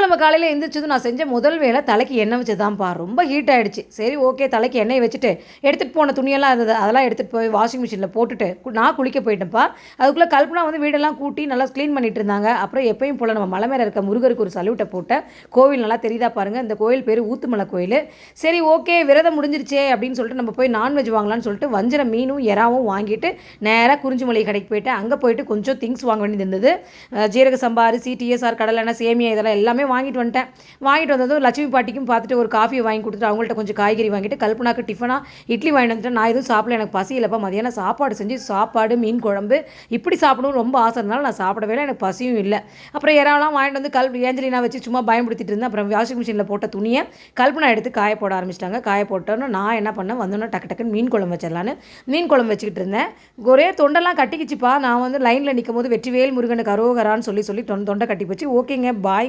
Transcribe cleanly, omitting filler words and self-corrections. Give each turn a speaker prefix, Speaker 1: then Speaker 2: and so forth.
Speaker 1: திங்கக்கிழமை காலையில் எழுந்திரிச்சதும் நான் செஞ்ச முதல் வேலை தலைக்கு எண்ணெய் வச்சதான்ப்பா. ரொம்ப ஹீட் ஆகிடுச்சு. சரி ஓகே, தலைக்கு எண்ணெய் வச்சுட்டு எடுத்துகிட்டு போன துணியெல்லாம் இருந்தது, அதெல்லாம் எடுத்துகிட்டு போய் வாஷிங் மிஷினில் போட்டுட்டு நான் குளிக்க போயிட்டேன்ப்பா. அதுக்குள்ளே கல்பனா வந்து வீடெல்லாம் கூட்டி நல்லா க்ளீன் பண்ணிட்டு இருந்தாங்க. அப்புறம் எப்பயும் போல் நம்ம மலை மேலே இருக்க முருகருக்கு ஒரு சல்யூட்டை போட்டேன். கோவில் நல்லா தெரியுதா பாருங்கள். இந்த கோயில் பேர் ஊத்துமலை கோயில். சரி ஓகே, விரதம் முடிஞ்சிருச்சே அப்படின்னு சொல்லிட்டு நம்ம போய் நான்வெஜ் வாங்கலாம்னு சொல்லிட்டு வஞ்சர மீனும் எறாவும் வாங்கிட்டு நேராக குறிஞ்சிமலை கடைக்கு போயிட்டேன். அங்கே போயிட்டு கொஞ்சம் திங்ஸ் வாங்க வேண்டியது இருந்தது. ஜீரக சம்பா அரிசி, டிஎஸ்ஆர் கடலைெண்ணெய், சேமியா இதெல்லாம் எல்லாமே வாங்கிட்டு வந்துட்டேன். வாங்கிட்டு வந்ததும் லட்சுமி பாட்டிக்கும் பார்த்துட்டு ஒரு காஃபியை வாங்கி கொடுத்துட்டு அவங்கள்ட்ட கொஞ்சம் காய்கறி வாங்கிட்டு கல்பனாக்கு டிஃபனாக இட்லி வாங்கிட்டு வந்துட்டேன். நான் எதுவும் சாப்பிடல, எனக்கு பசி இல்லைப்பா. மதியானம் சாப்பாடு செஞ்சு சாப்பாடு மீன் குழம்பு இப்படி சாப்பிடணும் ரொம்ப ஆசை இருந்தாலும் நான் சாப்பிடவே இல்லை, எனக்கு பசியும் இல்லை. அப்புறம் இறாலாம் வாங்கிட்டு வந்து ஏஞ்சலினா வச்சு சும்மா பயன்படுத்திட்டு இருந்தேன். அப்புறம் வாஷிங் மிஷினில் போட்ட துணியை கல்பனா எடுத்து காய போட ஆரம்பிச்சிட்டாங்க. காய போட்டோன்னு நான் என்ன பண்ணேன், வந்தோன்னே டக்குன்னு மீன் குழம்பு வச்சிடலான்னு மீன் குழம்பு வச்சுக்கிட்டு இருந்தேன். ஒரே தொண்டெல்லாம் கட்டிக்கிச்சுப்பா. நான் வந்து லைனில் நிற்கும் போது வெற்றிவேல் முருகனுக்கு அரோகரான்னு சொல்லி தொண்டை கட்டி போச்சு. ஓகேங்க, பாய்.